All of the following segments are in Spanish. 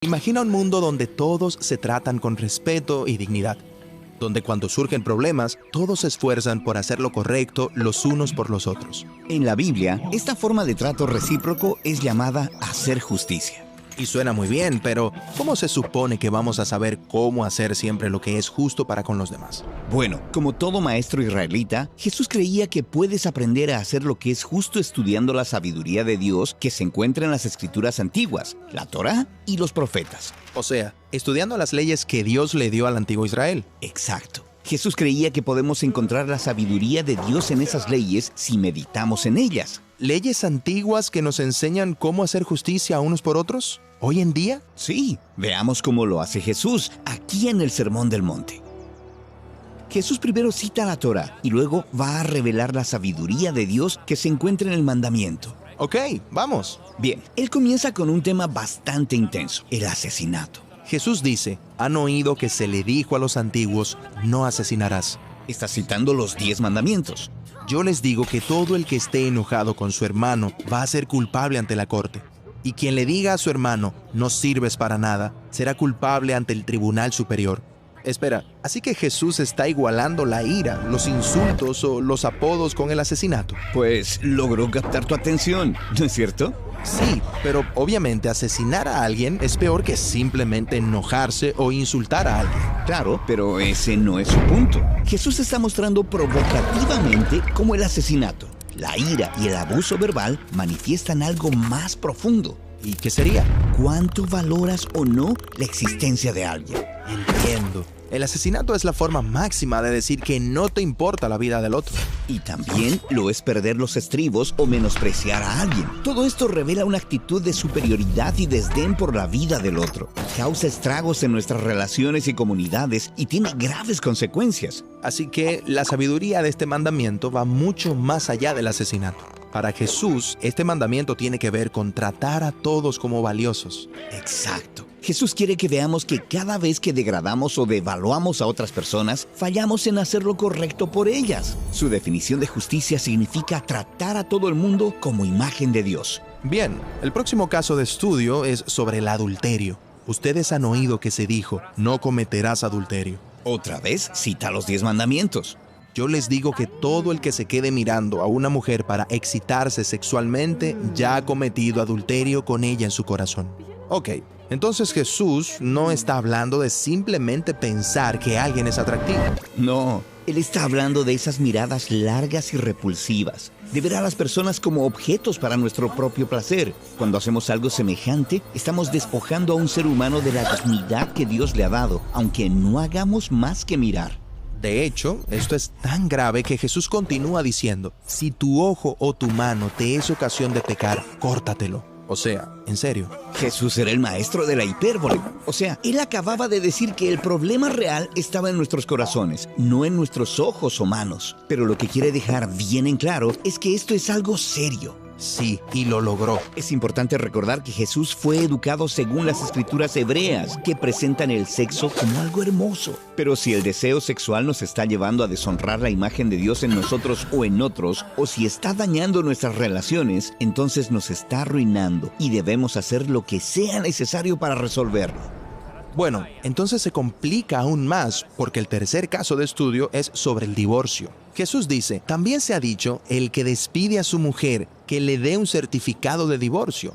Imagina un mundo donde todos se tratan con respeto y dignidad, donde cuando surgen problemas, todos se esfuerzan por hacer lo correcto los unos por los otros. En la Biblia, esta forma de trato recíproco es llamada hacer justicia. Y suena muy bien, pero ¿cómo se supone que vamos a saber cómo hacer siempre lo que es justo para con los demás? Bueno, como todo maestro israelita, Jesús creía que puedes aprender a hacer lo que es justo estudiando la sabiduría de Dios que se encuentra en las escrituras antiguas, la Torá y los profetas. O sea, estudiando las leyes que Dios le dio al antiguo Israel. Exacto. Jesús creía que podemos encontrar la sabiduría de Dios en esas leyes si meditamos en ellas. ¿Leyes antiguas que nos enseñan cómo hacer justicia unos por otros? ¿Hoy en día? Sí, veamos cómo lo hace Jesús aquí en el Sermón del Monte. Jesús primero cita la Torá y luego va a revelar la sabiduría de Dios que se encuentra en el mandamiento. Ok, vamos. Bien, él comienza con un tema bastante intenso, el asesinato. Jesús dice, han oído que se le dijo a los antiguos, no asesinarás. Está citando los 10 mandamientos. Yo les digo que todo el que esté enojado con su hermano va a ser culpable ante la corte. Y quien le diga a su hermano, no sirves para nada, será culpable ante el tribunal superior. Espera, ¿así que Jesús está igualando la ira, los insultos o los apodos con el asesinato? Pues logró captar tu atención, ¿no es cierto? Sí, pero obviamente asesinar a alguien es peor que simplemente enojarse o insultar a alguien. Claro, pero ese no es su punto. Jesús está mostrando provocativamente cómo el asesinato, la ira y el abuso verbal manifiestan algo más profundo. ¿Y qué sería? ¿Cuánto valoras o no la existencia de alguien? Entiendo. El asesinato es la forma máxima de decir que no te importa la vida del otro. Y también lo es perder los estribos o menospreciar a alguien. Todo esto revela una actitud de superioridad y desdén por la vida del otro. Causa estragos en nuestras relaciones y comunidades y tiene graves consecuencias. Así que la sabiduría de este mandamiento va mucho más allá del asesinato. Para Jesús, este mandamiento tiene que ver con tratar a todos como valiosos. Exacto. Jesús quiere que veamos que cada vez que degradamos o devaluamos a otras personas, fallamos en hacer lo correcto por ellas. Su definición de justicia significa tratar a todo el mundo como imagen de Dios. Bien, el próximo caso de estudio es sobre el adulterio. Ustedes han oído que se dijo, no cometerás adulterio. Otra vez cita los 10 mandamientos. Yo les digo que todo el que se quede mirando a una mujer para excitarse sexualmente ya ha cometido adulterio con ella en su corazón. Ok, entonces Jesús no está hablando de simplemente pensar que alguien es atractivo. No, él está hablando de esas miradas largas y repulsivas, de ver a las personas como objetos para nuestro propio placer. Cuando hacemos algo semejante, estamos despojando a un ser humano de la dignidad que Dios le ha dado, aunque no hagamos más que mirar. De hecho, esto es tan grave que Jesús continúa diciendo, si tu ojo o tu mano te es ocasión de pecar, córtatelo. O sea, en serio. Jesús era el maestro de la hipérbole. O sea, él acababa de decir que el problema real estaba en nuestros corazones, no en nuestros ojos o manos. Pero lo que quiere dejar bien en claro es que esto es algo serio. Sí, y lo logró. Es importante recordar que Jesús fue educado según las escrituras hebreas, que presentan el sexo como algo hermoso. Pero si el deseo sexual nos está llevando a deshonrar la imagen de Dios en nosotros o en otros, o si está dañando nuestras relaciones, entonces nos está arruinando y debemos hacer lo que sea necesario para resolverlo. Bueno, entonces se complica aún más porque el tercer caso de estudio es sobre el divorcio. Jesús dice, también se ha dicho, el que despide a su mujer, que le dé un certificado de divorcio.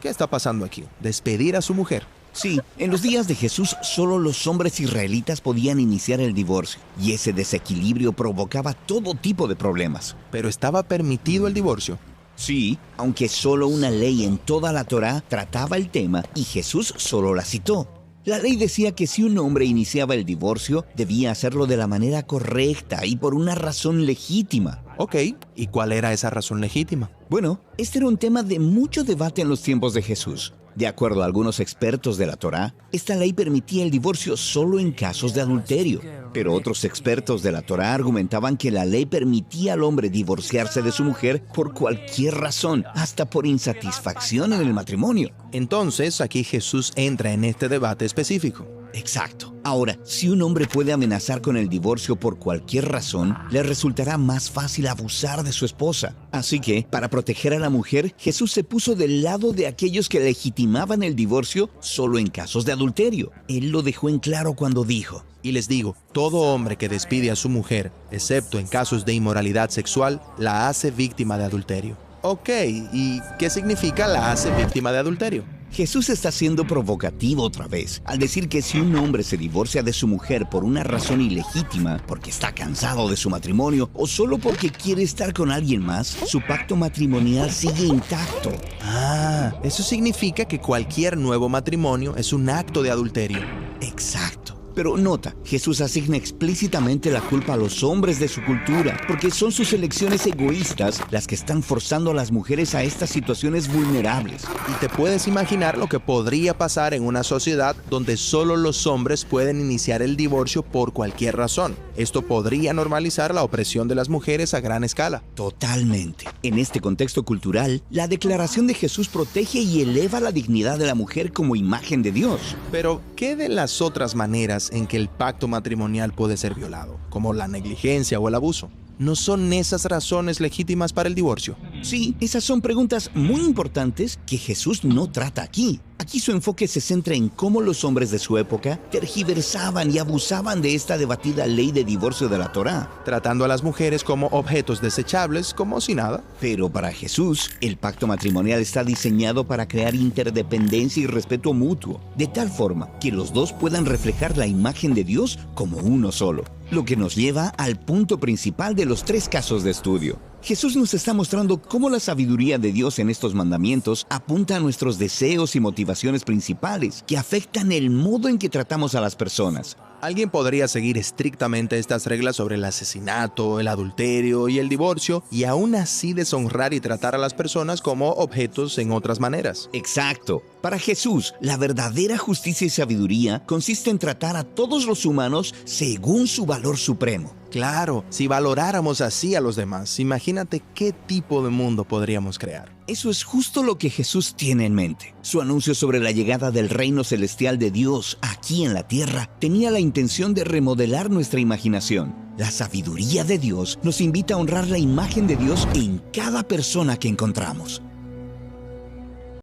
¿Qué está pasando aquí? ¿Despedir a su mujer? Sí, en los días de Jesús solo los hombres israelitas podían iniciar el divorcio, y ese desequilibrio provocaba todo tipo de problemas. ¿Pero estaba permitido el divorcio? Sí, aunque solo una ley en toda la Torá trataba el tema y Jesús solo la citó. La ley decía que si un hombre iniciaba el divorcio, debía hacerlo de la manera correcta y por una razón legítima. Ok, ¿y cuál era esa razón legítima? Bueno, este era un tema de mucho debate en los tiempos de Jesús. De acuerdo a algunos expertos de la Torá, esta ley permitía el divorcio solo en casos de adulterio. Pero otros expertos de la Torá argumentaban que la ley permitía al hombre divorciarse de su mujer por cualquier razón, hasta por insatisfacción en el matrimonio. Entonces, aquí Jesús entra en este debate específico. Exacto. Ahora, si un hombre puede amenazar con el divorcio por cualquier razón, le resultará más fácil abusar de su esposa. Así que, para proteger a la mujer, Jesús se puso del lado de aquellos que legitimaban el divorcio solo en casos de adulterio. Él lo dejó en claro cuando dijo: Y les digo, todo hombre que despide a su mujer, excepto en casos de inmoralidad sexual, la hace víctima de adulterio. Ok, ¿y qué significa la hace víctima de adulterio? Jesús está siendo provocativo otra vez, al decir que si un hombre se divorcia de su mujer por una razón ilegítima, porque está cansado de su matrimonio o solo porque quiere estar con alguien más, su pacto matrimonial sigue intacto. Ah, eso significa que cualquier nuevo matrimonio es un acto de adulterio. Exacto. Pero nota, Jesús asigna explícitamente la culpa a los hombres de su cultura, porque son sus elecciones egoístas las que están forzando a las mujeres a estas situaciones vulnerables. Y te puedes imaginar lo que podría pasar en una sociedad donde solo los hombres pueden iniciar el divorcio por cualquier razón. Esto podría normalizar la opresión de las mujeres a gran escala. Totalmente. En este contexto cultural, la declaración de Jesús protege y eleva la dignidad de la mujer como imagen de Dios. Pero, ¿qué de las otras maneras en que el pacto matrimonial puede ser violado, como la negligencia o el abuso? ¿No son esas razones legítimas para el divorcio? Sí, esas son preguntas muy importantes que Jesús no trata aquí. Aquí su enfoque se centra en cómo los hombres de su época tergiversaban y abusaban de esta debatida ley de divorcio de la Torá, tratando a las mujeres como objetos desechables, como si nada. Pero para Jesús, el pacto matrimonial está diseñado para crear interdependencia y respeto mutuo, de tal forma que los dos puedan reflejar la imagen de Dios como uno solo. Lo que nos lleva al punto principal de los 3 casos de estudio. Jesús nos está mostrando cómo la sabiduría de Dios en estos mandamientos apunta a nuestros deseos y motivaciones principales que afectan el modo en que tratamos a las personas. Alguien podría seguir estrictamente estas reglas sobre el asesinato, el adulterio y el divorcio y aún así deshonrar y tratar a las personas como objetos en otras maneras. Exacto. Para Jesús, la verdadera justicia y sabiduría consiste en tratar a todos los humanos según su valor supremo. Claro, si valoráramos así a los demás, imagínate qué tipo de mundo podríamos crear. Eso es justo lo que Jesús tiene en mente. Su anuncio sobre la llegada del reino celestial de Dios aquí en la tierra tenía la intención de remodelar nuestra imaginación. La sabiduría de Dios nos invita a honrar la imagen de Dios en cada persona que encontramos.